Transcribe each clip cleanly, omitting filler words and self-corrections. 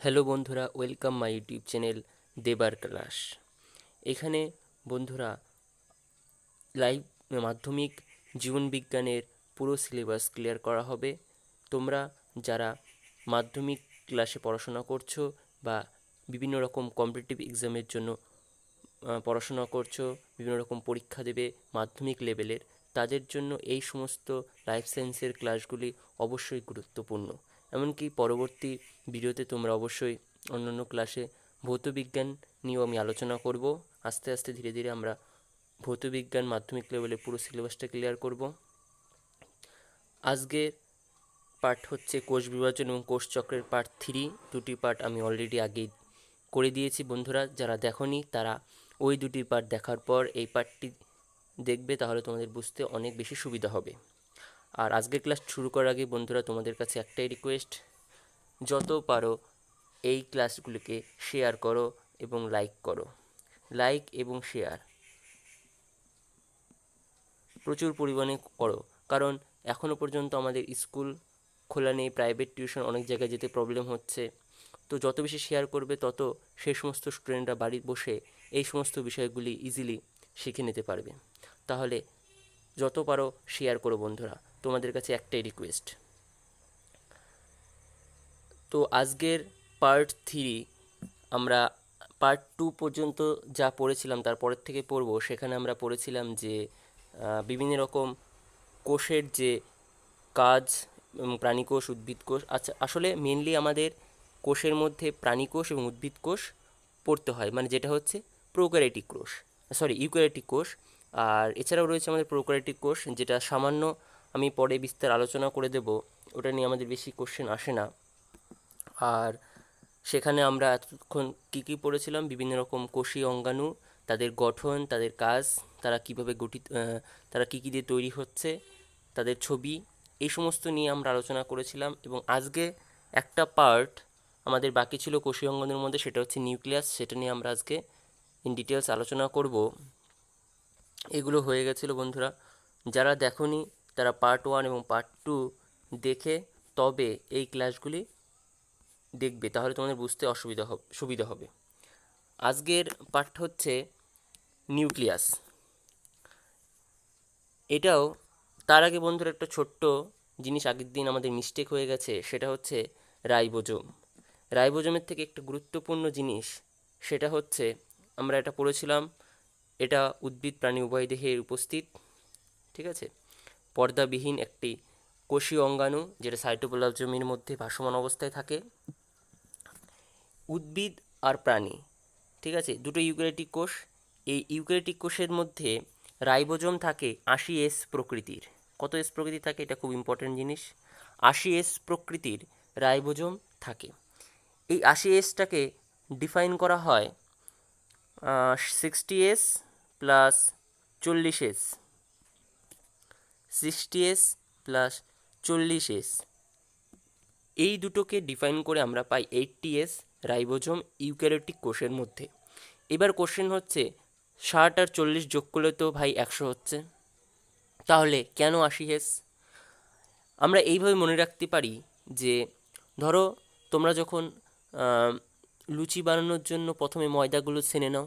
Hello বন্ধুরা, welcome my YouTube channel দেবার class. এখানে বন্ধুরা লাইভ মাধ্যমিক জীবনবিজ্ঞানের পুরো সিলেবাস ক্লিয়ার করা হবে। তোমরা যারা মাধ্যমিক ক্লাসে পড়াশোনা করছো বা বিভিন্ন রকম কম্পিটিটিভ এক্সামের জন্য পড়াশোনা করছো, বিভিন্ন রকম পরীক্ষা দেবে মাধ্যমিক লেভেলের, তাদের জন্য এই সমস্ত লাইফ সায়েন্সের ক্লাসগুলি অবশ্যই গুরুত্বপূর্ণ। এমনকি পরবর্তী ভিডিওতে তোমরা অবশ্যই অন্যান্য ক্লাসে ভৌতবিজ্ঞান নিয়েও আমি আলোচনা করব। আস্তে আস্তে ধীরে ধীরে আমরা ভৌতবিজ্ঞান মাধ্যমিক লেভেলে পুরো সিলেবাসটা ক্লিয়ার করব। আজকের পার্ট হচ্ছে কোষ বিভাজন এবং কোষ চক্রের পার্ট 3। দুটি পার্ট আমি অলরেডি আগেই করে দিয়েছি। বন্ধুরা যারা দেখোনি তারা ওই দুটি পার্ট দেখার পর এই পার্টটি দেখবে, তাহলে তোমাদের বুঝতে অনেক বেশি সুবিধা হবে। আর আজকের ক্লাস শুরু করার আগে বন্ধুরা তোমাদের কাছে একটাই রিকোয়েস্ট, যত পারো এই ক্লাসগুলিকে শেয়ার করো এবং লাইক করো। লাইক এবং শেয়ার প্রচুর পরিমাণে করো, কারণ এখনও পর্যন্ত আমাদের স্কুল খোলা নেই, প্রাইভেট টিউশন অনেক জায়গায় যেতে প্রবলেম হচ্ছে। তো যত বেশি শেয়ার করবে তত সেই সমস্ত স্টুডেন্টরা বাড়ি বসে এই সমস্ত বিষয়গুলি ইজিলি শিখে নিতে পারবে। তাহলে যত পারো শেয়ার করো বন্ধুরা, তোমাদের কাছে একটাই রিকোয়েস্ট। তো আজকের পার্ট 3 আমরা পার্ট 2 পর্যন্ত যা পড়েছিলাম তারপরের থেকে পড়ব। সেখানে আমরা পড়েছিলাম যে বিভিন্ন রকম কোষের যে কাজ, প্রাণীকোষ, উদ্ভিদ কোষ। আচ্ছা, আসলে মেনলি আমাদের কোষের মধ্যে প্রাণীকোষ এবং উদ্ভিদ কোষ পড়তে হয়, মানে যেটা হচ্ছে প্রোক্যারিওটিক কোষ, ইউক্যারিওটিক কোষ। আর এছাড়াও রয়েছে আমাদের প্রোক্যারিওটিক কোষ, যেটা সামান্য আমি পরে বিস্তার আলোচনা করে দেব, ওটা নিয়ে আমাদের বেশি কোশ্চেন আসে না। আর সেখানে আমরা এতক্ষণ কী কী পড়েছিলাম, বিভিন্ন রকম কোষীয় অঙ্গাণু, তাদের গঠন, তাদের কাজ, তারা কীভাবে গঠিত, তারা কী কী দিয়ে তৈরি হচ্ছে, তাদের ছবি, এই সমস্ত নিয়ে আমরা আলোচনা করেছিলাম। এবং আজকে একটা পার্ট আমাদের বাকি ছিল কোষীয় অঙ্গাণুর মধ্যে, সেটা হচ্ছে নিউক্লিয়াস। সেটা নিয়ে আমরা আজকে ইন ডিটেলস আলোচনা করব। এগুলো হয়ে গেছিলো বন্ধুরা, যারা দেখোনি তারা পার্ট 1 এবং পার্ট 2 দেখে তবে এই ক্লাসগুলি দেখবে, তাহলে তোমাদের বুঝতে সুবিধা হবে। আজকের পার্ট হচ্ছে নিউক্লিয়াস। এটাও তার আগে বন্ধুরা একটা ছোট্ট জিনিস আগের দিন আমাদের মিস্টেক হয়ে গেছে, সেটা হচ্ছে রাইবোজোম। রাইবোজোমের থেকে একটা গুরুত্বপূর্ণ জিনিস, সেটা হচ্ছে আমরা এটা পড়েছিলাম, এটা উদ্ভিদ প্রাণী উভয় দেহে উপস্থিত, ঠিক আছে, পর্দাবিহীন একটি কোষীয় অঙ্গাণু, যেটা সাইটোপ্লাজমের মধ্যে ভাসমান অবস্থায় থাকে। উদ্ভিদ আর প্রাণী, ঠিক আছে, দুটো ইউক্যারিওটিক কোষ। এই ইউক্যারিওটিক কোষের মধ্যে রাইবোজোম থাকে 80S প্রকৃতির। কত এস প্রকৃতির থাকে, এটা খুব ইম্পর্টেন্ট জিনিস। 80S প্রকৃতির রাইবোজোম থাকে। এই 80Sটাকে ডিফাইন করা হয় 60S plus 40S, 60S plus 40S, এই দুটোকে ডিফাইন করে আমরা পাই 80S রাইবোজোম ইউক্যারিওটিক কোষের মধ্যে। এবার কোশ্চেন হচ্ছে 60 আর 40 যোগ করলে তো ভাই 100 হচ্ছে, তাহলে কেন 80S? আমরা এইভাবে মনে রাখতে পারি যে ধরো তোমরা যখন লুচি বানানোর জন্য প্রথমে ময়দাগুলো ছেনে নাও,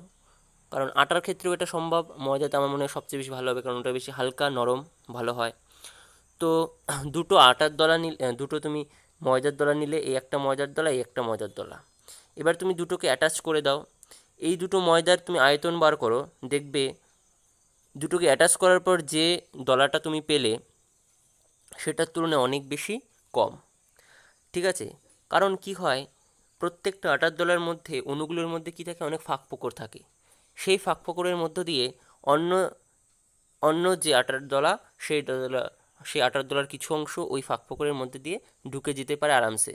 কারণ আটার ক্ষেত্রেও এটা সম্ভব, ময়দাতে আমার মনে হয় সবচেয়ে বেশি ভালো হবে, কারণ ওটা বেশি হালকা নরম ভালো হয়। তো দুটো আটার দলা নিলে, দুটো তুমি ময়দার দলা নিলে, এই একটা ময়দার দলা, এই একটা ময়দার দলা। এবার তুমি দুটোকে অ্যাটাচ করে দাও, এই দুটো ময়দার তুমি আয়তন বার করো, দেখবে দুটোকে অ্যাটাচ করার পর যে দলাটা তুমি পেলে সেটার তুলনায় অনেক বেশি কম, ঠিক আছে। কারণ কি হয়, প্রত্যেকটা আটার দলার মধ্যে অণুগুলোর মধ্যে কী থাকে, অনেক ফাঁক ফোকর থাকে। সেই ফাঁক ফোকরের মধ্য দিয়ে অন্য অন্য যে আটার দলা, সেই আটার দলার কিছু অংশ ওই ফাঁক ফোকরের মধ্যে দিয়ে ঢুকে যেতে পারে আরামসে,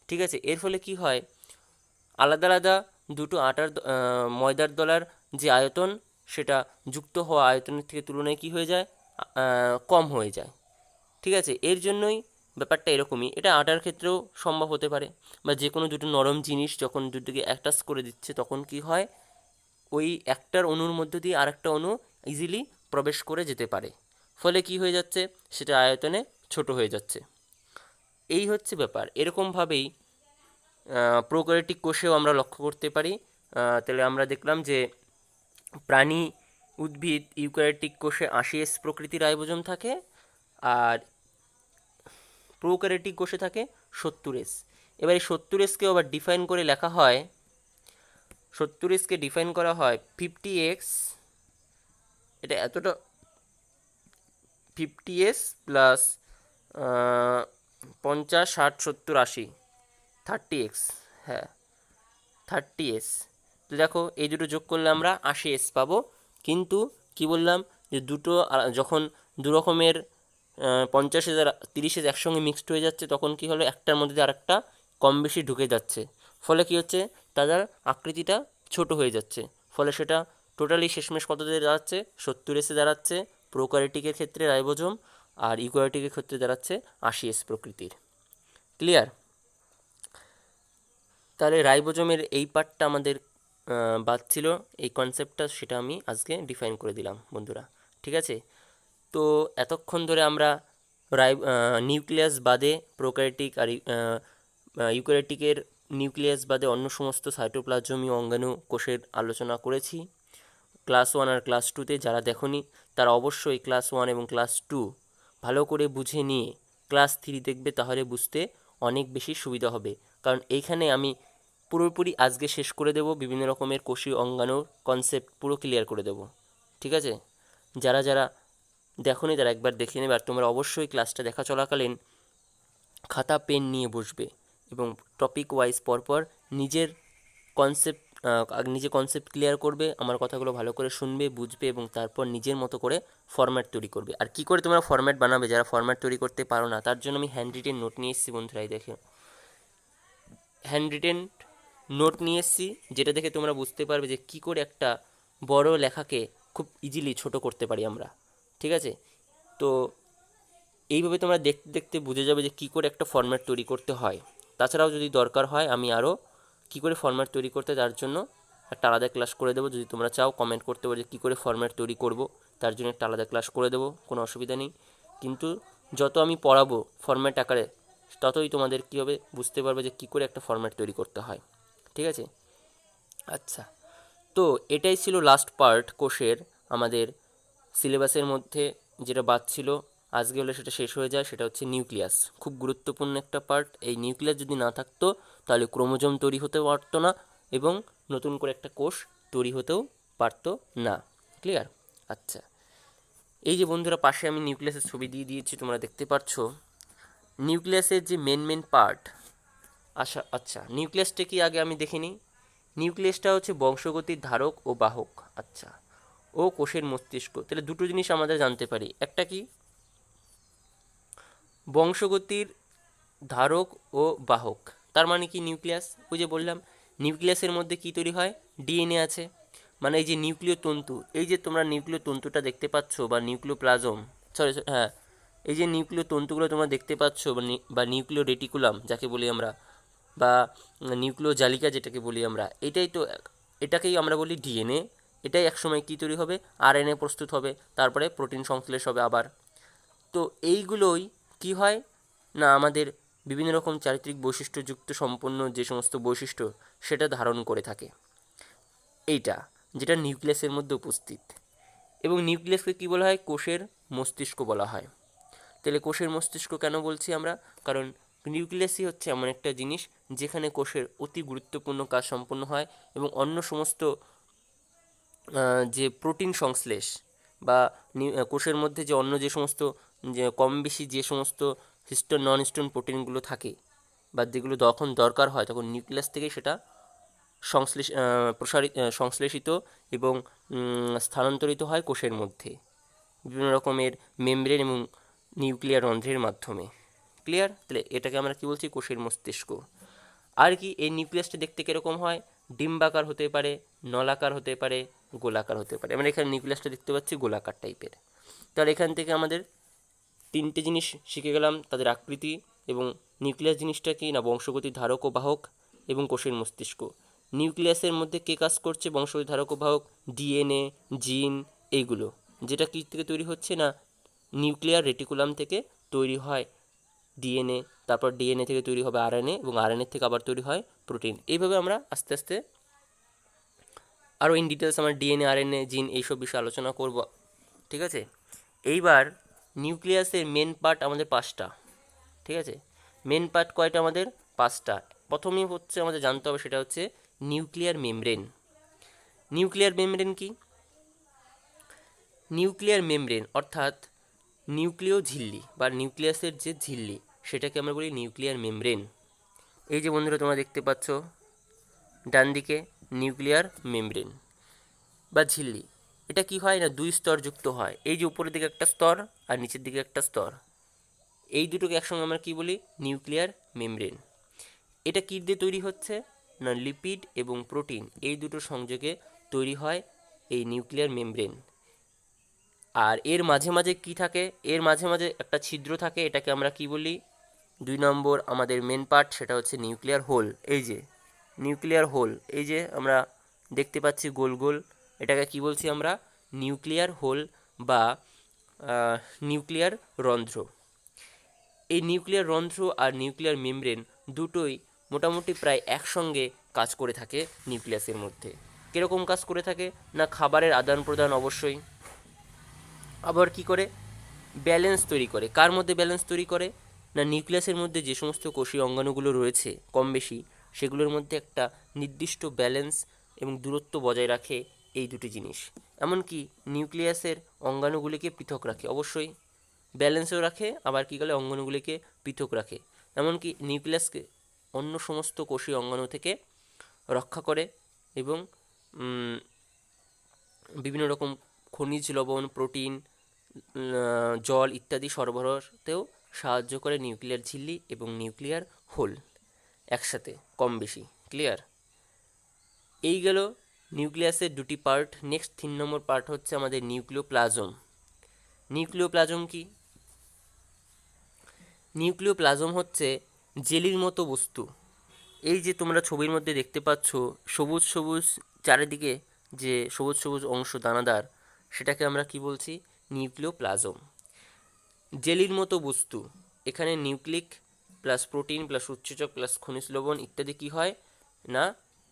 ঠিক আছে। এর ফলে কি হয়, আলাদা আলাদা দুটো ময়দার দলার যে আয়তন, সেটা যুক্ত হওয়া আয়তনের থেকে তুলনায় কী হয়ে যায়, কম হয়ে যায়, ঠিক আছে। এর জন্যই ব্যাপারটা এরকমই। এটা আটার ক্ষেত্রেও সম্ভব হতে পারে, বা যে কোনো দুটো নরম জিনিস যখন দুটোকে অ্যাটাচ করে দিচ্ছে, তখন কি হয়, ওই একটার অণুর মধ্য দিয়ে আরেকটা অণু ইজিলি প্রবেশ করে যেতে পারে, ফলে কি হয়ে যাচ্ছে, সেটা আয়তনে ছোট হয়ে যাচ্ছে। এই হচ্ছে ব্যাপার। এরকমভাবেই প্রোক্যারিওটিক কোষেও আমরা লক্ষ্য করতে পারি। তাহলে আমরা দেখলাম যে প্রাণী, উদ্ভিদ, ইউক্যারিওটিক কোষে 80S প্রকৃতির রাইবোজোম থাকে, আর প্রোক্যারিওটিক কোষে থাকে 70S। এবার এই 70Sকে আবার ডিফাইন করে লেখা হয়, 70Sকে ডিফাইন করা হয় 50x, এটা এতটা 50S প্লাস 50, 60, 70, 80, 30x, হ্যাঁ 30S। তো দেখো এই দুটো যোগ করলে আমরা 80S পাবো। কিন্তু কি বললাম যে দুটো যখন দু রকমের 50S আর 30S একসঙ্গে মিক্সড হয়ে যাচ্ছে, তখন কি হলো, একটার মধ্যে দিয়ে আরেকটা কম বেশি ঢুকে যাচ্ছে, ফলে কি হচ্ছে, তাদের আকৃতিটা ছোট হয়ে যাচ্ছে, ফলে সেটা টোটালি শেষমেশ কততে দাঁড়াচ্ছে, 70S দাঁড়াচ্ছে প্রোক্যারিওটিকের ক্ষেত্রে রাইবোজোম, আর ইউক্যারিওটিকের ক্ষেত্রে দাঁড়াচ্ছে 80S প্রকৃতির। ক্লিয়ার? তাহলে রাইবোজোমের এই পার্টটা আমাদের বাদ ছিল, এই কনসেপ্টটা, সেটা আমি আজকে ডিফাইন করে দিলাম বন্ধুরা। ঠিক আছে? তো এতক্ষণ ধরে আমরা নিউক্লিয়াস বাদে প্রোক্যারিওটিক আর ইউক্যারিওটিকের নিউক্লিয়াস বাদে অন্য সমস্ত সাইটোপ্লাজমীয় অঙ্গাণু কোষের আলোচনা করেছি ক্লাস 1 আর ক্লাস 2তে। যারা দেখোনি তারা অবশ্যই ক্লাস 1 এবং ক্লাস 2 ভালো করে বুঝে নিয়ে ক্লাস 3 দেখবে, তাহলে বুঝতে অনেক বেশি সুবিধা হবে। কারণ এইখানে আমি পুরোপুরি আজকে শেষ করে দেব, বিভিন্ন রকমের কোষীয় অঙ্গাণুর কনসেপ্ট পুরো ক্লিয়ার করে দেব। ঠিক আছে? যারা যারা দেখোনি তারা একবার দেখে নেবে, আর তোমরা অবশ্যই ক্লাসটা দেখা চলাকালীন খাতা পেন নিয়ে বসবে এবং টপিক ওয়াইজ পরপর নিজের কনসেপ্ট নিজে কনসেপ্ট ক্লিয়ার করবে, আমার কথাগুলো ভালো করে শুনবে, বুঝবে এবং তারপর নিজের মতো করে ফরম্যাট তৈরি করবে। আর কি করে তোমরা ফরম্যাট বানাবে, যারা ফরম্যাট তৈরি করতে পারো না, তার জন্য আমি হ্যান্ড রিটেন নোট নিয়ে এসেছি বন্ধুরা। এই দেখে হ্যান্ড রিটেন নোট নিয়ে এসেছি, যেটা দেখে তোমরা বুঝতে পারবে যে কী করে একটা বড় লেখাকে খুব ইজিলি ছোট করতে পারি আমরা। ঠিক আছে? তো এইভাবে তোমরা দেখতে দেখতে বুঝে যাবে যে কী করে একটা ফরম্যাট তৈরি করতে হয়। তাছাড়াও যদি দরকার হয় আমি আরও কী করে ফরম্যাট তৈরি করতে, তার জন্য একটা আলাদা ক্লাস করে দেবো। যদি তোমরা চাও কমেন্ট করতে পারো যে কী করে ফরম্যাট তৈরি করব, তার জন্য একটা আলাদা ক্লাস করে দেবো, কোনো অসুবিধা নেই। কিন্তু যত আমি পড়াবো ফরম্যাট আকারে, ততই তোমাদের কী হবে, বুঝতে পারবে যে কী করে একটা ফরম্যাট তৈরি করতে হয়। ঠিক আছে? আচ্ছা, তো এটাই ছিল লাস্ট পার্ট কোষের আমাদের সিলেবাসের মধ্যে, যেটা বাদ ছিল আজকে হলে সেটা শেষ হয়ে যায়। সেটা হচ্ছে নিউক্লিয়াস, খুব গুরুত্বপূর্ণ একটা পার্ট। এই নিউক্লিয়াস যদি না থাকতো তাহলে ক্রোমোজোম তৈরি হতে পারতো না এবং নতুন করে একটা কোষ তৈরি হতেও পারতো না। ক্লিয়ার? আচ্ছা, এই যে বন্ধুরা পাশে আমি নিউক্লিয়াসের ছবি দিয়ে দিয়েছি, তোমরা দেখতে পাচ্ছ নিউক্লিয়াসের যে মেন পার্ট। আচ্ছা, নিউক্লিয়াসটা কি আগে আমি দেখে নিই। নিউক্লিয়াসটা হচ্ছে বংশগতির ধারক ও বাহক, আচ্ছা, ও কোষের মস্তিষ্ক। তাহলে দুটো জিনিস আমাদের জানতে পারি, একটা কি বংশগতির ধারক ও বাহক, তার মানে কি নিউক্লিয়াস। ওই যে বললাম নিউক্লিয়াসের মধ্যে কি তৈরি হয়, ডিএনএ আছে, মানে এই যে নিউক্লিয় তন্তু, এই যে তোমরা নিউক্লিয় তন্তুটা দেখতে পাচ্ছ বা নিউক্লিওপ্লাজম, সরি হ্যাঁ, এই যে নিউক্লিয় তন্তুগুলো তোমরা দেখতে পাচ্ছ বা নিউক্লিয় রেটিকুলাম যাকে বলি আমরা, বা নিউক্লিয় জালিকা যেটাকে বলি আমরা, এটাই তো, এটাকেই আমরা বলি ডিএনএ। এটাই একসময় কী তৈরি হবে, আরএনএ প্রস্তুত হবে, তারপরে প্রোটিন সংশ্লেষ হবে আবার। তো এইগুলোই কি হয় না, আমাদের বিভিন্ন রকম চারিত্রিক বৈশিষ্ট্যযুক্ত সম্পন্ন যে সমস্ত বৈশিষ্ট্য সেটা ধারণ করে থাকে এইটা, যেটা নিউক্লিয়াসের মধ্যে উপস্থিত। এবং নিউক্লিয়াসকে কী বলা হয়, কোষের মস্তিষ্ক বলা হয়। তাহলে কোষের মস্তিষ্ক কেন বলছি আমরা, কারণ নিউক্লিয়াসই হচ্ছে এমন একটা জিনিস যেখানে কোষের অতি গুরুত্বপূর্ণ কাজ সম্পন্ন হয় এবং অন্য সমস্ত যে প্রোটিন সংশ্লেষ বা কোষের মধ্যে যে অন্য যে সমস্ত, যে কম বেশি যে সমস্ত হিস্টোন নন হিস্টোন প্রোটিনগুলো থাকে বা যেগুলো যখন দরকার হয় তখন নিউক্লিয়াস থেকেই সেটা সংশ্লেষিত এবং স্থানান্তরিত হয় কোষের মধ্যে বিভিন্ন রকমের মেমব্রেন এবং নিউক্লিয়ার রন্ধ্রের মাধ্যমে। ক্লিয়ার? তাহলে এটাকে আমরা কী বলছি, কোষের মস্তিষ্ক। আর কি এই নিউক্লিয়াসটা দেখতে কীরকম হয়, ডিম্বাকার হতে পারে, নলাকার হতে পারে, গোলাকার হতে পারে। আমরা এখানে নিউক্লিয়াসটা দেখতে পাচ্ছি গোলাকার টাইপের। তাহলে এখান থেকে আমাদের তিনটে জিনিস শিখে গেলাম, তাদের আকৃতি এবং নিউক্লিয়াস জিনিসটা কি না, বংশগতির ধারক ও বাহক এবং কোষের মস্তিষ্ক। নিউক্লিয়াসের মধ্যে কে কাজ করছে, বংশগতির ধারক ও বাহক, ডিএনএ, জিন, এইগুলো, যেটা কী থেকে তৈরি হচ্ছে না, নিউক্লিয়ার রেটিকুলাম থেকে তৈরি হয় ডিএনএ, তারপর ডিএনএ থেকে তৈরি হবে আরএনএ, এবং আরএনএ থেকে আবার তৈরি হয় প্রোটিন। এইভাবে আমরা আস্তে আস্তে আরও ইন ডিটেলস আমরা ডিএনএ, আরএনএ, জিন এইসব বিষয়ে আলোচনা করব। ঠিক আছে, এইবার নিউক্লিয়াসের মেন পার্ট আমাদের 5টা। ঠিক আছে, মেন পার্ট কয়টা আমাদের? 5টা। প্রথমেই হচ্ছে আমাদের জানতে হবে, সেটা হচ্ছে নিউক্লিয়ার মেমব্রেন। নিউক্লিয়ার মেমব্রেন কি? নিউক্লিয়ার মেমব্রেন অর্থাৎ নিউক্লিয় ঝিল্লি বা নিউক্লিয়াসের যে ঝিল্লি, সেটাকে আমরা বলি নিউক্লিয়ার মেমব্রেন। এই যে বন্ধুরা তোমরা দেখতে পাচ্ছ ডান দিকে নিউক্লিয়ার মেমব্রেন বা ঝিল্লি, এটা কি হয় না, 2 স্তর যুক্ত হয়। এই যে উপরের দিকে একটা স্তর আর নিচের দিকে একটা স্তর, এই দুটোকে একসঙ্গে আমরা কি বলি? Nuclear membrane. এটা কী দিয়ে তৈরি হচ্ছে না, লিপিড এবং প্রোটিন এই দুটো সংযোগে তৈরি হয় এই নিউক্লিয়ার মেমব্রেন। আর এর মাঝে মাঝে কি থাকে? এর মাঝে মাঝে একটা ছিদ্র থাকে, এটাকে আমরা কি বলি? 2 নম্বর আমাদের মেন পার্ট, সেটা হচ্ছে নিউক্লিয়ার হোল। এই যে নিউক্লিয়ার হোল, এই যে আমরা দেখতে পাচ্ছি গোল গোল, এটাকে কি বলছি আমরা? নিউক্লিয়ার হোল বা নিউক্লিয়ার রন্ধ্র। এই নিউক্লিয়ার রন্ধ্র আর নিউক্লিয়ার মেমব্রেন দুটোই মোটামুটি প্রায় একসঙ্গে কাজ করে থাকে নিউক্লিয়াসের মধ্যে। কীরকম কাজ করে থাকে না, খাবারের আদান প্রদান অবশ্যই, আবার কি করে? ব্যালেন্স তৈরি করে। কার মধ্যে ব্যালেন্স তৈরি করে না, নিউক্লিয়াসের মধ্যে যে সমস্ত কোষীয় অঙ্গাণুগুলো রয়েছে কম বেশি, সেগুলোর মধ্যে একটা নির্দিষ্ট ব্যালেন্স এবং দূরত্ব বজায় রাখে এই দুটি জিনিস। এমনকি নিউক্লিয়াসের অঙ্গাণুগুলিকে পৃথক রাখে, অবশ্যই ব্যালেন্সও রাখে, আবার কী বলে অঙ্গাণুগুলিকে পৃথক রাখে। এমনকি নিউক্লিয়াসকে অন্য সমস্ত কোষীয় অঙ্গাণু থেকে রক্ষা করে এবং বিভিন্ন রকম খনিজ লবণ, প্রোটিন, জল ইত্যাদি সরবরাহতেও সাহায্য করে নিউক্লিয়ার ঝিল্লি এবং নিউক্লিয়ার হোল একসাথে কম বেশি। ক্লিয়ার? এই গেল নিউক্লিয়াসের দুটি পার্ট। নেক্সট 3 নম্বর পার্ট হচ্ছে আমাদের নিউক্লিওপ্লাজম। নিউক্লিওপ্লাজম কি? নিউক্লিওপ্লাজম হচ্ছে জেলির মতো বস্তু। এই যে তোমরা ছবির মধ্যে দেখতে পাচ্ছ সবুজ সবুজ চারিদিকে যে সবুজ সবুজ অংশ দানাদার, সেটাকে আমরা কি বলছি? নিউক্লিওপ্লাজম। জেলির মতো বস্তু, এখানে নিউক্লিক প্লাস প্রোটিন প্লাস উৎসেচক প্লাস খনিজ লবণ ইত্যাদি কি হয় না,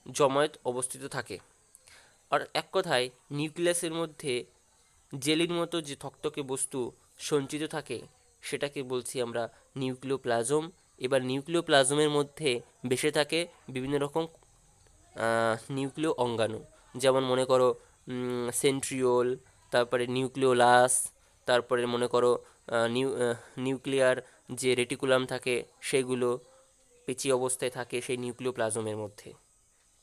জমায়েত অবস্থিত থাকে। আর এক কথায় নিউক্লিয়াসের মধ্যে জেলির মতো যে থকথকে বস্তু সঞ্চিত থাকে, সেটাকে বলছি আমরা নিউক্লিওপ্লাজম। এবার নিউক্লিওপ্লাজমের মধ্যে বেশে থাকে বিভিন্ন রকম নিউক্লিয় অঙ্গাণু, যেমন মনে করো সেন্ট্রিওল, তারপরে নিউক্লিওলাস, তারপরে মনে করো নিউক্লিয়ার যে রেটিকুলাম থাকে সেগুলো পেঁচিয়ে অবস্থায় থাকে সেই নিউক্লিওপ্লাজমের মধ্যে।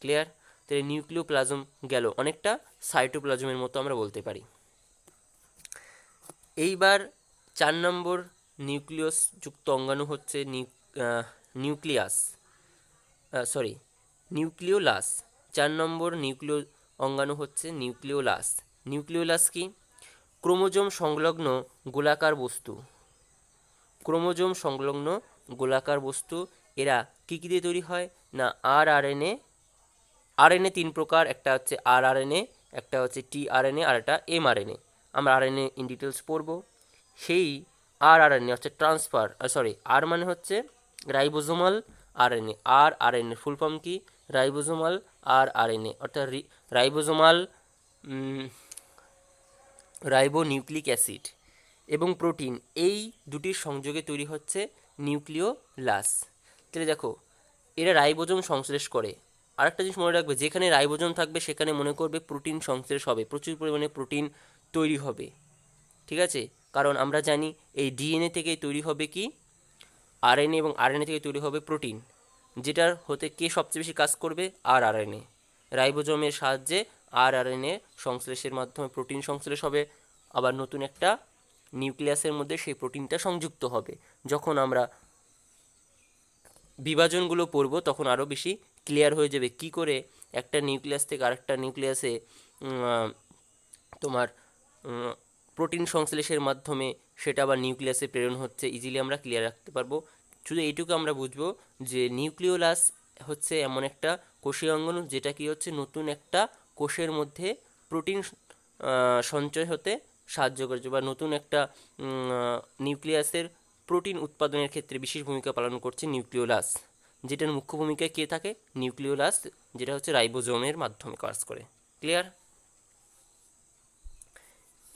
ক্লিয়ার? তাহলে নিউক্লিওপ্লাজম গেল, অনেকটা সাইটোপ্লাজমের মতো আমরা বলতে পারি। এইবার 4 নম্বর নিউক্লিয়াস যুক্ত অঙ্গাণু হচ্ছে নিউক্লিওলাস। 4 নম্বর নিউক্লিয় অঙ্গাণু হচ্ছে নিউক্লিওলাস। নিউক্লিওলাস কি? ক্রোমোজোম সংলগ্ন গোলাকার বস্তু। ক্রোমোজোম সংলগ্ন গোলাকার বস্তু। এরা কী কী দিয়ে তৈরি হয় না, আরএনএ। আরএনএ 3 প্রকার, একটা হচ্ছে আরআরএনএ, একটা হচ্ছে টিআরএনএ, আর একটা এমআরএনএ। আমরা আরএনএ ইন ডিটেলস পড়ব। সেই আরআরএনএ হচ্ছে আর মানে হচ্ছে ribosomal RNA. RRNA full form কি? রাইবোজোমাল আরআরএনএ, অর্থাৎ রাইবোজোমাল রাইবোনিউক্লিক অ্যাসিড এবং প্রোটিন, এই দুটির সংযোগে তৈরি হচ্ছে নিউক্লিওলাস। তাহলে দেখো, এরা রাইবোজোম সংশ্লেষ করে। আরেকটা জিনিস মনে রাখবে, যেখানে রাইবোজোম থাকবে সেখানে মনে করবে প্রোটিন সংশ্লেষ হবে, প্রচুর পরিমাণে প্রোটিন তৈরি হবে। ঠিক আছে, কারণ আমরা জানি এই ডিএনএ থেকেই তৈরি হবে কি আরএনএ, এবং আরএনএ থেকে তৈরি হবে প্রোটিন, যেটার হতে কে সবচেয়ে বেশি কাজ করবে? আরআরএনএ। রাইবোজোমের সাহায্যে আরআরএনএ সংশ্লেষের মাধ্যমে প্রোটিন সংশ্লেষ হবে, আবার নতুন একটা নিউক্লিয়াসের মধ্যে সেই প্রোটিনটা সংযুক্ত হবে। যখন আমরা বিভাজনগুলো পড়ব তখন আরও বেশি ক্লিয়ার হয়ে যাবে কি করে একটা নিউক্লিয়াস থেকে আরেকটা নিউক্লিয়াসে তোমার প্রোটিন সংশ্লেষের মাধ্যমে সেটা আবার নিউক্লিয়াসে প্রেরণ হচ্ছে, ইজিলি আমরা ক্লিয়ার রাখতে পারবো। শুধু এইটুকু আমরা বুঝবো যে নিউক্লিওলাস হচ্ছে এমন একটা কোষীয় অঙ্গাণু যেটা কি হচ্ছে নতুন একটা কোষের মধ্যে প্রোটিন সঞ্চয় হতে সাহায্য করছে, বা নতুন একটা নিউক্লিয়াসের প্রোটিন উৎপাদনের ক্ষেত্রে বিশেষ ভূমিকা পালন করছে নিউক্লিওলাস, যেটার মুখ্য ভূমিকায় কে থাকে? নিউক্লিওলাস, যেটা হচ্ছে রাইবোজোমের মাধ্যমে কাজ করে। ক্লিয়ার?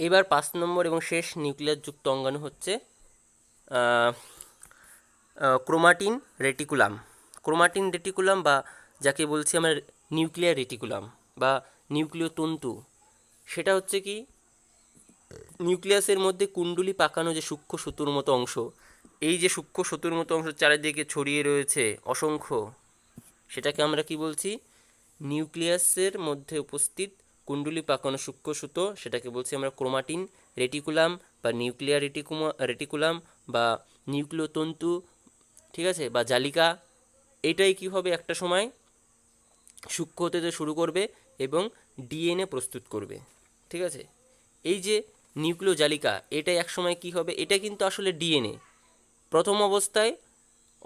এবার 5 নম্বর এবং শেষ নিউক্লিয়াসযুক্ত অঙ্গাণু হচ্ছে ক্রোমাটিন রেটিকুলাম। ক্রোমাটিন রেটিকুলাম বা যাকে বলছি আমরা নিউক্লিয়ার রেটিকুলাম বা নিউক্লিয় তন্তু, সেটা হচ্ছে কি নিউক্লিয়াসের মধ্যে কুণ্ডলী পাকানো যে সূক্ষ্ম সুতোর মতো অংশ, এই যে সূক্ষ্ম সুতোর মতো অংশ চারিদিকে ছড়িয়ে রয়েছে অসংখ্য, সেটাকে আমরা কি বলছি? নিউক্লিয়াসের মধ্যে উপস্থিত কুণ্ডলী পাকানো সূক্ষ্ম সুতো, সেটাকে বলছি আমরা ক্রোমাটিন রেটিকুলাম বা নিউক্লিয়ার রেটিকুলাম বা নিউক্লিয় তন্তু, ঠিক আছে, বা জালিকা। এটাই কী হবে, একটা সময় সূক্ষ্ম হতে শুরু করবে এবং ডিএনএ প্রস্তুত করবে। ঠিক আছে, এই যে নিউক্লিয় জালিকা, এটাই এক সময় কী হবে, এটা কিন্তু আসলে ডিএনএ। প্রথম অবস্থায়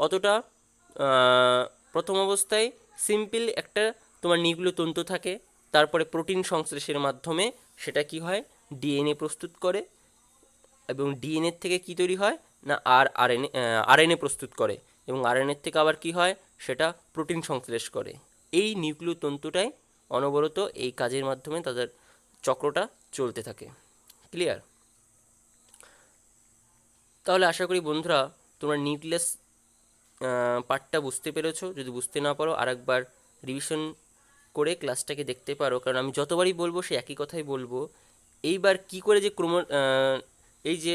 অতটা প্রথম অবস্থায় সিম্পল একটা তোমার নিউক্লিয় তন্তু থাকে, তারপরে প্রোটিন সংশ্লেষের মাধ্যমে সেটা কি হয়, ডিএনএ প্রস্তুত করে, এবং ডিএনএর থেকে কি তৈরি হয় না আরএনএ প্রস্তুত করে, এবং আরএনএর থেকে আবার কি হয়, সেটা প্রোটিন সংশ্লেষ করে। এই নিউক্লিয় তন্তুটাই অনবরত এই কাজের মাধ্যমে তাদের চক্রটা চলতে থাকে। ক্লিয়ার? তাহলে আশা করি বন্ধুরা তোমরা নিউক্লিয়াস পার্টটা বুঝতে পেরেছো। যদি বুঝতে না পারো আরেকবার রিভিশন করে ক্লাসটাকে দেখতে পারো, কারণ আমি যতবারই বলবো সে একই কথাই বলবো। এইবার কি করে যে এই যে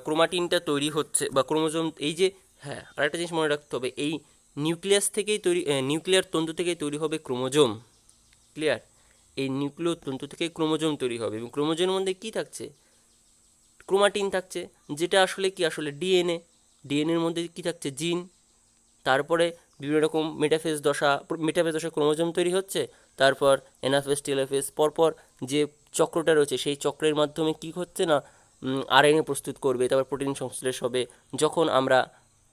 ক্রোমাটিনটা তৈরি হচ্ছে বা ক্রোমোজোম, এই যে, হ্যাঁ, আরেকটা জিনিস মনে রাখতে হবে, এই নিউক্লিয়াস থেকেই তৈরি, নিউক্লিয়ার তন্তু থেকেই তৈরি হবে ক্রোমোজোম। ক্লিয়ার? এই নিউক্লিয় তন্তু থেকেই ক্রোমোজোম তৈরি হবে, এবং ক্রোমোজোমের মধ্যে কী থাকছে? ক্রোমাটিন থাকছে, যেটা আসলে কি, আসলে ডিএনএ। ডিএনএর মধ্যে কী থাকছে? জিন। তারপরে বিভিন্ন রকম মেটাফেজ দশা ক্রোমোজোম তৈরি হচ্ছে, তারপর এনাফেজ টেলোফেজ, পরপর যে চক্রটা রয়েছে সেই চক্রের মাধ্যমে কী হচ্ছে না, আরএনএ প্রস্তুত করবে, তারপর প্রোটিন সংশ্লেষ হবে। যখন আমরা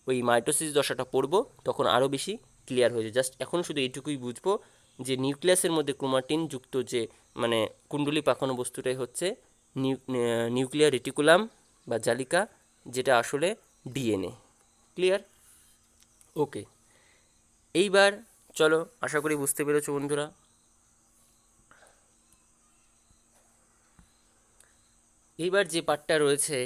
ওই মাইটোসিস দশাটা পড়ব তখন আরও বেশি ক্লিয়ার হয়ে যায়। জাস্ট এখন শুধু এইটুকুই বুঝবো যে নিউক্লিয়াসের মধ্যে ক্রোমাটিন যুক্ত যে মানে কুণ্ডলী পাকানো বস্তুটাই হচ্ছে নিউক্লিয়ার রেটিকুলাম বা জালিকা, যেটা আসলে ডিএনএ। ক্লিয়ার? ওকে, এইবার চলো, আশা করি বুঝতে পেরেছো বন্ধুরা। এইবার যে পার্টটা রয়েছে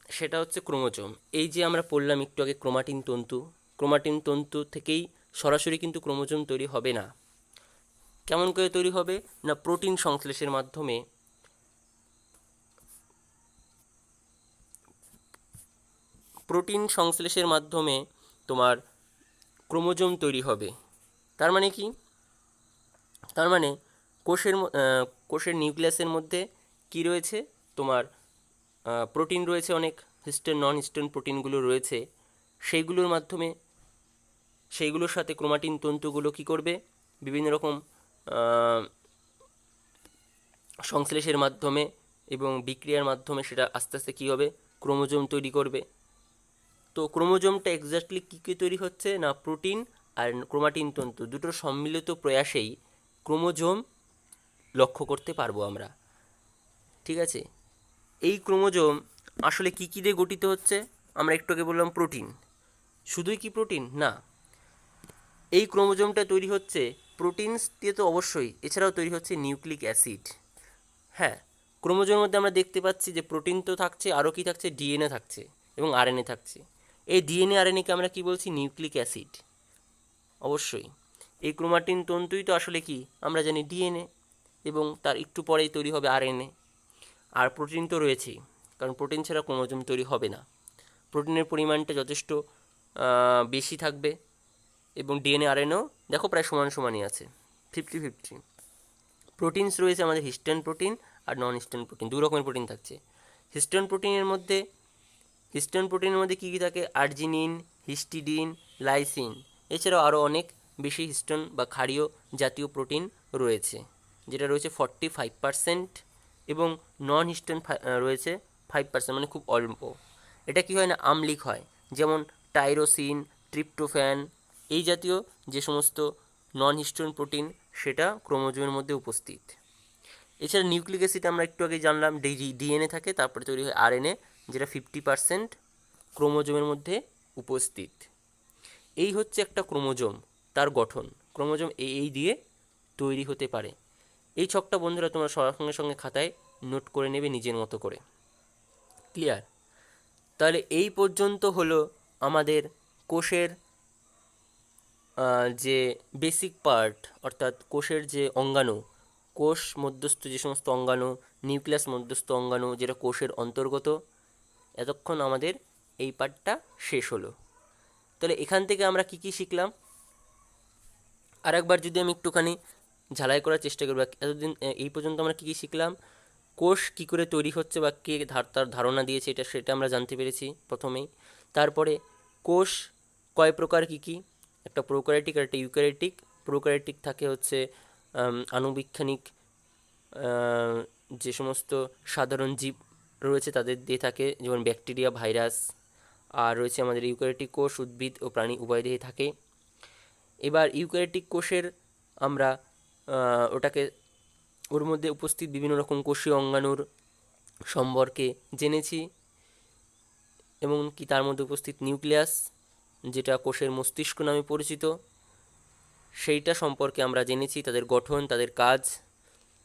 সেটা হচ্ছে ক্রোমোজোম। এই যে আমরা পড়লাম একটু আগে ক্রোমাটিন তন্তু, ক্রোমাটিন তন্তু থেকেই সরাসরি কিন্তু ক্রোমোজোম তৈরি হবে না। কেমন করে তৈরি হবে না, প্রোটিন সংশ্লেষের মাধ্যমে। প্রোটিন সংশ্লেষের মাধ্যমে তোমার ক্রোমোজোম তৈরি হবে। তার মানে কি? তার মানে কোষের নিউক্লিয়াসের মধ্যে কি রয়েছে, তোমার প্রোটিন রয়েছে অনেক, হিস্টোন নন হিস্টোন প্রোটিনগুলো রয়েছে, সেইগুলোর সাথে ক্রোমাটিন তন্তুগুলো কি করবে, বিভিন্ন রকম সংশ্লেষের মাধ্যমে এবং বিক্রিয়ার মাধ্যমে সেটা আস্তে আস্তে কী হবে, ক্রোমোজোম তৈরি করবে। তো ক্রোমোজোমটা এক্স্যাক্টলি কী কী তৈরি হচ্ছে না, প্রোটিন আর ক্রোমাটিন তন্তু দুটোর সম্মিলিত প্রয়াসেই ক্রোমোজোম লক্ষ্য করতে পারবো আমরা। ঠিক আছে, এই ক্রোমোজোম আসলে কী কী দিয়ে গঠিত হচ্ছে? আমরা একটু আগে বললাম প্রোটিন। শুধুই কি প্রোটিন? না, এই ক্রোমোজোমটা তৈরি হচ্ছে প্রোটিনস দিয়ে তো অবশ্যই, এছাড়াও তৈরি হচ্ছে নিউক্লিক অ্যাসিড। হ্যাঁ, ক্রোমোজোমের মধ্যে আমরা দেখতে পাচ্ছি যে প্রোটিন তো থাকছে, আরও কি থাকছে, ডিএনএ থাকছে এবং আরএনএ থাকছে। এই ডিএনএ আরএনএকে আমরা কি বলছি, নিউক্লিক অ্যাসিড। অবশ্যই এই ক্রোমাটিন তন্তুই তো আসলে কি, আমরা জানি ডিএনএ, এবং তার একটু পরেই তৈরি হবে আরএনএ। আর প্রোটিন তো রয়েছেই, কারণ প্রোটিন ছাড়া ক্রোমোজোম তৈরি হবে না। প্রোটিনের পরিমাণটা যথেষ্ট বেশি থাকবে, এবং ডিএনএ আরএনএও দেখো প্রায় সমান সমানই আছে, 50-50। প্রোটিনস রয়েছে আমাদের হিস্টোন প্রোটিন আর নন হিস্টোন প্রোটিন, দু রকমের প্রোটিন থাকছে। হিস্টোন প্রোটিনের মধ্যে কী কী থাকে, আর্জিনিন, হিস্টিডিন, লাইসিন, এছাড়াও আরও অনেক বেশি হিস্টোন বা ক্ষারীয় জাতীয় প্রোটিন রয়েছে, যেটা রয়েছে 45%, এবং নন হিস্টোন রয়েছে 5%, মানে খুব অল্প। এটা কী হয় না, আম্লিক হয়, যেমন টাইরোসিন, ট্রিপ্টোফ্যান, এই জাতীয় যে সমস্ত নন হিস্টোন প্রোটিন সেটা ক্রোমোজোমের মধ্যে উপস্থিত। এছাড়া নিউক্লিক অ্যাসিড আমরা একটু আগে জানলাম ডিএনএ থাকে, তারপরে তৈরি হয় আরএনএ, যেটা 50%, ক্রোমোজোমের মধ্যে উপস্থিত। এই হচ্ছে একটা ক্রোমোজোম, তার গঠন। ক্রোমোজোম এই দিয়ে তৈরি হতে পারে। এই ছকটা বন্ধুরা তোমরা সঙ্গে সঙ্গে খাতায় নোট করে নেবে নিজের মতো করে। ক্লিয়ার? তাহলে এই পর্যন্ত হলো আমাদের কোষের যে বেসিক পার্ট, অর্থাৎ কোষের যে অঙ্গাণু, কোষ মধ্যস্থ যে সমস্ত অঙ্গাণু, নিউক্লিয়াস মধ্যস্থ অঙ্গাণু, যেটা কোষের অন্তর্গত, এতক্ষণ আমাদের এই পার্টটা শেষ হলো। তাহলে এখান থেকে আমরা কি কি শিখলাম আর একবার যদি আমি একটুখানি ঝালাই করার চেষ্টা করব। এতদিন এই পর্যন্ত আমরা কি কি শিখলাম? কোষ কী করে তৈরি হচ্ছে বা কে তার ধারণা দিয়েছে সেটা আমরা জানতে পেরেছি প্রথমেই। তারপরে কোষ কয় প্রকার কী কী, একটা প্রোক্যারিওটিক আর একটা ইউক্যারিওটিক। প্রোক্যারিওটিক থাকে হচ্ছে আণুবীক্ষণিক যে সমস্ত সাধারণ জীব রয়েছে তাদের দিয়ে থাকে, যেমন ব্যাকটেরিয়া, ভাইরাস। আর রয়েছে আমাদের ইউক্যারিওটিক কোষ, উদ্ভিদ ও প্রাণী উভয় দেহে থাকে। এবার ইউক্যারিওটিক কোষের আমরা ওটাকে ওর মধ্যে উপস্থিত বিভিন্ন রকম কোষীয় অঙ্গাণুর সম্পর্কে জেনেছি, এবং কি তার মধ্যে উপস্থিত নিউক্লিয়াস, যেটা কোষের মস্তিষ্ক নামে পরিচিত, সেইটা সম্পর্কে আমরা জেনেছি, তাদের গঠন, তাদের কাজ,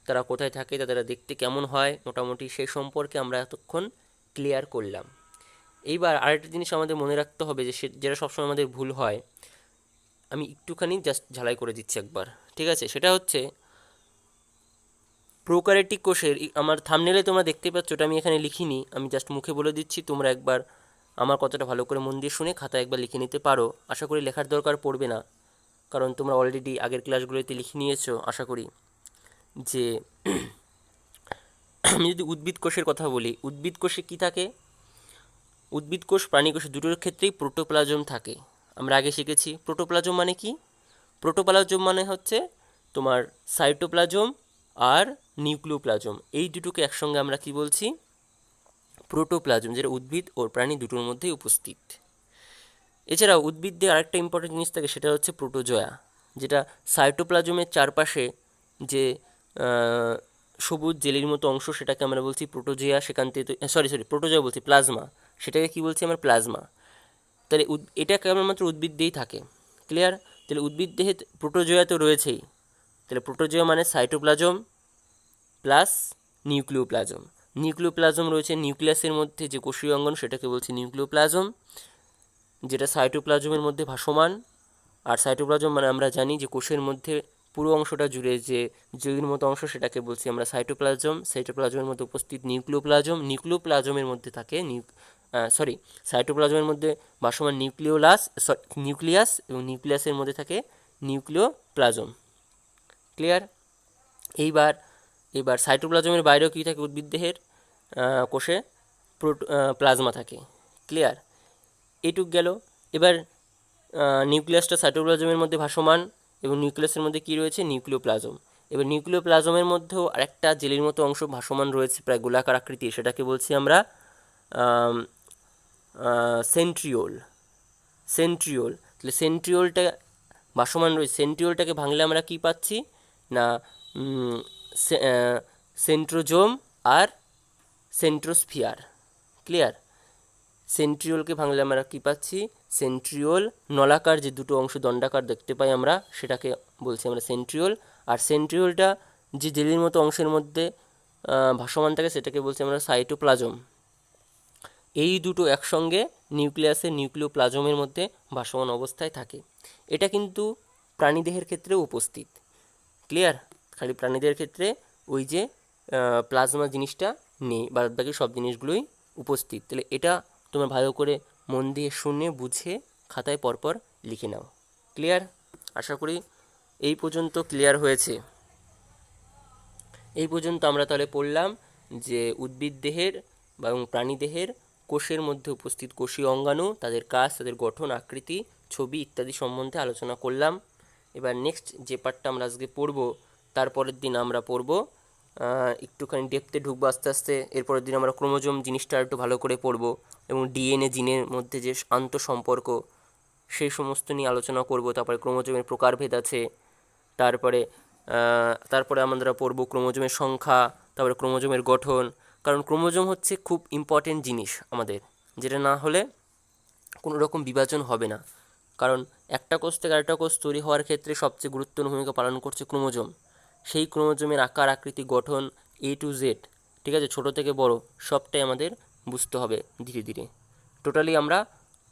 তারা কোথায় থাকে, তারা দেখতে কেমন হয়, মোটামুটি সেই সম্পর্কে আমরা এতক্ষণ ক্লিয়ার করলাম। এইবার আরেকটা জিনিস আমাদের মনে রাখতে হবে, যেটা সবসময় আমাদের ভুল হয়, আমি একটুখানি জাস্ট ঝালাই করে দিচ্ছি একবার, ঠিক আছে? সেটা হচ্ছে প্রোক্যারিওটিক কোষের, আমার থাম্বনেলে তোমরা দেখতে পাচ্ছ, ওটা আমি এখানে লিখিনি, আমি জাস্ট মুখে বলে দিচ্ছি, তোমরা একবার আমার কথাটা ভালো করে মন দিয়ে শুনে খাতায় একবার লিখে নিতে পারো। আশা করি লেখার দরকার পড়বে না, কারণ তোমরা অলরেডি আগের ক্লাসগুলোতে লিখে নিয়েছো আশা করি। যে আমি যদি উদ্ভিদ কোষের কথা বলি, উদ্ভিদ কোষে কী থাকে? উদ্ভিদ কোষ, প্রাণী কোষ দুটোর ক্ষেত্রেই প্রোটোপ্লাজম থাকে। আমরা আগে শিখেছি প্রোটোপ্লাজম মানে কি। প্রোটোপ্লাজম মানে হচ্ছে তোমার সাইটোপ্লাজম আর নিউক্লিওপ্লাজম, এই দুটোকে একসঙ্গে আমরা কি বলছি? প্রোটোপ্লাজম, যেটা উদ্ভিদ ও প্রাণী দুটোর মধ্যেই উপস্থিত। এছাড়াও উদ্ভিদদের আরেকটা ইম্পর্টেন্ট জিনিস থাকে, সেটা হচ্ছে প্রোটোজোয়া, যেটা সাইটোপ্লাজমের চারপাশে যে সবুজ জেলির মতো অংশ, সেটাকে আমরা বলছি প্রোটোজোয়া। সেখান থেকে প্রোটোজোয়া বলছি, প্লাজমা, সেটাকে কি বলছি আমরা? প্লাজমা। তাহলে এটা কেবলমাত্র উদ্ভিদ দিয়েই থাকে। ক্লিয়ার? তাহলে উদ্ভিদ দেহে প্রোটোজোয়া তো রয়েছেই। তাহলে প্রোটোজোয়া মানে সাইটোপ্লাজম প্লাস নিউক্লিওপ্লাজম। নিউক্লিওপ্লাজম রয়েছে নিউক্লিয়াসের মধ্যে, যে কোষীয় অঙ্গাণু, সেটাকে বলছি নিউক্লিওপ্লাজম, যেটা সাইটোপ্লাজমের মধ্যে ভাসমান। আর সাইটোপ্লাজম মানে আমরা জানি যে কোষের মধ্যে পুরো অংশটা জুড়ে যে জেলির মতো অংশ, সেটাকে বলছি আমরা সাইটোপ্লাজম। সাইটোপ্লাজমের মধ্যে উপস্থিত নিউক্লিওপ্লাজম, নিউক্লিওপ্লাজমের মধ্যে থাকে সাইটোপ্লাজমের মধ্যে ভাসমান নিউক্লিয়াস, এবং নিউক্লিয়াসের মধ্যে থাকে নিউক্লিওপ্লাজম। ক্লিয়ার? এইবার সাইটোপ্লাজমের বাইরেও কী থাকে? উদ্ভিদ দেহের কোষে প্লাজমা থাকে। ক্লিয়ার? এইটুক গেল। এবার নিউক্লিয়াসটা সাইটোপ্লাজমের মধ্যে ভাসমান, এবং নিউক্লিয়াসের মধ্যে কী রয়েছে? নিউক্লিওপ্লাজম। এবার নিউক্লিওপ্লাজমের মধ্যেও আরেকটা জেলির মতো অংশ ভাসমান রয়েছে, প্রায় গোলাকার আকৃতির, সেটাকে বলছি আমরা সেন্ট্রিওল। তাহলে সেন্ট্রিওলটা ভাসমান রয়েছে, সেন্ট্রিওলটাকে ভাঙলে আমরা কি পাচ্ছি না? সেন্ট্রোজোম আর সেন্ট্রোস্ফিয়ার। ক্লিয়ার? সেন্ট্রিওলকে ভাঙলে আমরা কি পাচ্ছি? সেন্ট্রিওল। নলাকার যে দুটো অংশ দণ্ডাকার দেখতে পাই আমরা, সেটাকে বলছি আমরা সেন্ট্রিওল। আর সেন্ট্রিওলটা যে জেলির মতো অংশের মধ্যে ভাসমান থাকে, সেটাকে বলছি আমরা সাইটোপ্লাজম। এই দুটো একসঙ্গে নিউক্লিয়াসের নিউক্লিওপ্লাজমের মধ্যে ভাসমান অবস্থায় থাকে। এটা কিন্তু প্রাণীদেহের ক্ষেত্রেও উপস্থিত। ক্লিয়ার? খালি প্রাণীদের ক্ষেত্রে ওই যে প্লাজমা জিনিসটা নেই, বাদ বাকি সব জিনিসগুলোই উপস্থিত। তাহলে এটা তোমরা ভালো করে মন দিয়ে শুনে বুঝে খাতায় পরপর লিখে নাও। ক্লিয়ার? আশা করি এই পর্যন্ত ক্লিয়ার হয়েছে। এই পর্যন্ত আমরা তাহলে পড়লাম যে উদ্ভিদ দেহের এবং প্রাণী দেহের কোষের মধ্যে উপস্থিত কোষীয় অঙ্গাণু, তাদের কাজ, তাদের গঠন, আকৃতি, ছবি ইত্যাদি সম্বন্ধে আলোচনা করলাম। এবার নেক্সট যে পার্টটা আমরা আজকে পড়ব, তারপরের দিন আমরা পড়ব একটুখানি ডেপথে ঢুকবো আস্তে আস্তে। এরপরের দিন আমরা ক্রোমোজোম জিনিসটা একটু ভালো করে পড়ব, এবং ডিএনএ জিনের মধ্যে যে আন্তঃসম্পর্ক, সেই সমস্ত নিয়ে আলোচনা করব। তারপরে ক্রোমোজোমের প্রকারভেদ আছে। তারপরে আমরা পড়ব ক্রোমোজোমের সংখ্যা, তারপরে ক্রোমোজোমের গঠন। কারণ ক্রোমোজোম হচ্ছে খুব ইম্পর্টেন্ট জিনিস আমাদের, যেটা না হলে কোনো রকম বিভাজন হবে না, কারণ একটা কোষ থেকে আরেকটা কোষ তৈরি হওয়ার ক্ষেত্রে সবচেয়ে গুরুত্বপূর্ণ ভূমিকা পালন করছে ক্রোমোজোম। সেই ক্রোমোজোমের আকার, আকৃতি, গঠন A to Z, ঠিক আছে, ছোটো থেকে বড় সবটাই আমাদের বুঝতে হবে ধীরে ধীরে। টোটালি আমরা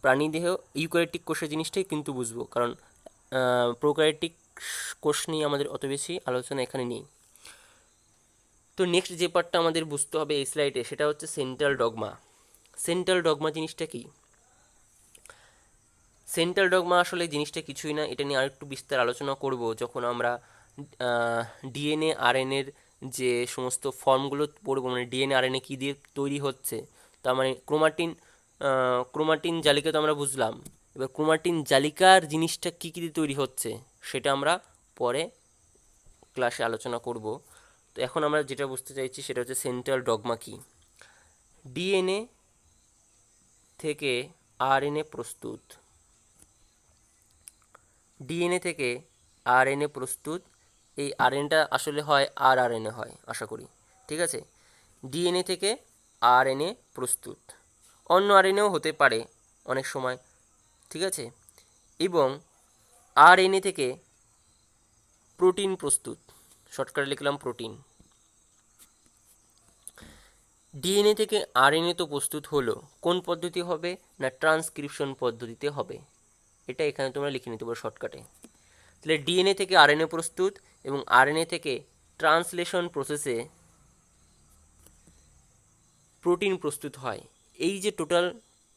প্রাণীদেহ ইউক্যারিওটিক কোষের জিনিসটাই কিন্তু বুঝবো, কারণ প্রোক্যারিওটিক কোষ নিয়ে আমাদের অত বেশি আলোচনা এখানে নেই। তো নেক্সট যে পার্টটা আমাদের বুঝতে হবে এই স্লাইডে, সেটা হচ্ছে সেন্ট্রাল ডগমা। সেন্ট্রাল ডগমা জিনিসটা কি? সেন্ট্রাল ডগমা আসলে জিনিসটা কিছুই না, এটা নিয়ে আরেকটু বিস্তার আলোচনা করব যখন আমরা ডিএনএ আরএনএর যে সমস্ত ফর্মগুলো পড়বো, মানে ডিএনএ আরএনএ কী দিয়ে তৈরি হচ্ছে। তার মানে ক্রোমাটিন জালিকা তো আমরা বুঝলাম, এবার ক্রোমাটিন জালিকার জিনিসটা কী কী দিয়ে তৈরি হচ্ছে সেটা আমরা পরে ক্লাসে আলোচনা করব। তো এখন আমরা যেটা বুঝতে চাইছি সেটা হচ্ছে সেন্ট্রাল ডগমা কী। ডিএনএ থেকে আরএনএ প্রস্তুত, ডিএনএ থেকে আরএনএ প্রস্তুত। এই আরএনএটা আসলে হয় আরআরএনএ হয় আশা করি, ঠিক আছে। ডিএনএ থেকে আরএনএ প্রস্তুত, অন্য আরএনএও হতে পারে অনেক সময়, ঠিক আছে। এবং আরএনএ থেকে প্রোটিন প্রস্তুত, শর্টকাটে লিখলাম প্রোটিন। ডিএনএ থেকে আরএনএ তো প্রস্তুত হলো, কোন পদ্ধতি হবে না ট্রান্সক্রিপশন পদ্ধতিতে হবে। এটা এখানে তোমরা লিখে নিতে পারো শর্টকাটে। তাহলে ডিএনএ থেকে আরএনএ প্রস্তুত এবং আরএনএ থেকে ট্রান্সলেশন প্রসেসে প্রোটিন প্রস্তুত হয়। এই যে টোটাল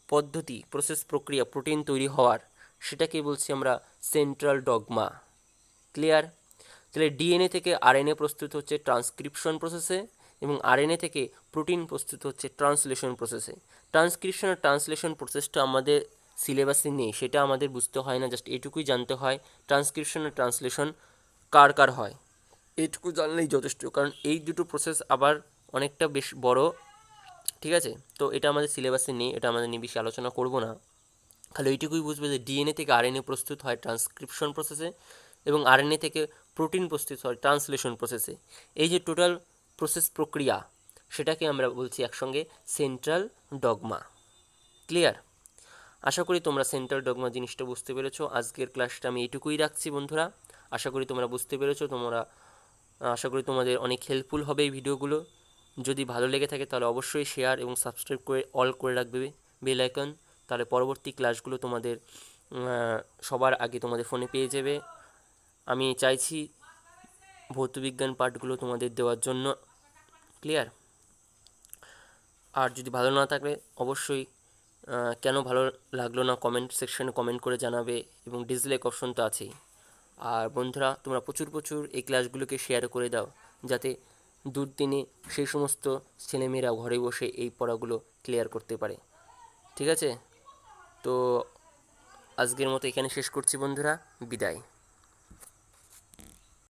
পদ্ধতি, প্রসেস, প্রক্রিয়া প্রোটিন তৈরি হওয়ার, সেটাকে বলছি আমরা সেন্ট্রাল ডগমা। ক্লিয়ার? তাহলে ডিএনএ থেকে আরএনএ প্রস্তুত হচ্ছে ট্রান্সক্রিপশন প্রসেসে এবং আরএনএ থেকে প্রোটিন প্রস্তুত হচ্ছে ট্রান্সলেশন প্রসেসে। ট্রান্সক্রিপশন আর ট্রান্সলেশন প্রসেসটা আমাদের সিলেবাসে নেই, সেটা আমাদের বুঝতে হয় না, জাস্ট এটুকুই জানতে হয় ট্রান্সক্রিপশন আর ট্রান্সলেশন কার কার হয়, এইটুকু জানলেই যথেষ্ট, কারণ এই দুটো প্রসেস আবার অনেকটা বেশ বড়, ঠিক আছে। তো এটা আমাদের সিলেবাসে নেই, এটা আমাদের নিয়ে বেশি আলোচনা করব না। খালি এইটুকুই বুঝবে যে ডিএনএ থেকে আরএনএ প্রস্তুত হয় ট্রান্সক্রিপশন প্রসেসে এবং আরএনএ থেকে প্রোটিন প্রস্তুত হয় ট্রান্সলেশন প্রসেসে। এই যে টোটাল প্রসেস, প্রক্রিয়া, সেটাকে আমরা বলছি একসঙ্গে সেন্ট্রাল ডগমা। ক্লিয়ার? আশা করি তোমরা সেন্ট্রাল ডগমা জিনিসটা বুঝতে পেরেছো। আজকের ক্লাসটা আমি এইটুকুই রাখছি বন্ধুরা। আশা করি তোমরা বুঝতে পেরেছো। আশা করি তোমাদের অনেক হেল্পফুল হবে এই ভিডিওগুলো। যদি ভালো লেগে থাকে তাহলে অবশ্যই শেয়ার এবং সাবস্ক্রাইব করে অল করে রাখবে বেল আইকন, তাহলে পরবর্তী ক্লাসগুলো তোমাদের সবার আগে তোমাদের ফোনে পেয়ে যাবে। আমি চাইছি ভৌতবিজ্ঞান পাঠগুলো তোমাদের দেওয়ার জন্য। ক্লিয়ার? আর যদি ভালো না থাকলে অবশ্যই কেন ভালো লাগলো না কমেন্ট সেকশনে কমেন্ট করে জানাবে এবং ডিসলাইক অপশন তো আছেই। আর বন্ধুরা, তোমরা প্রচুর প্রচুর এই ক্লাসগুলোকে শেয়ার করে দাও, যাতে দুর্দিনে সেই সমস্ত ছেলেমেয়েরা ঘরে বসে এই পড়াগুলো ক্লিয়ার করতে পারে, ঠিক আছে। তো আজকের মতো এখানে শেষ করছি বন্ধুরা, বিদায়।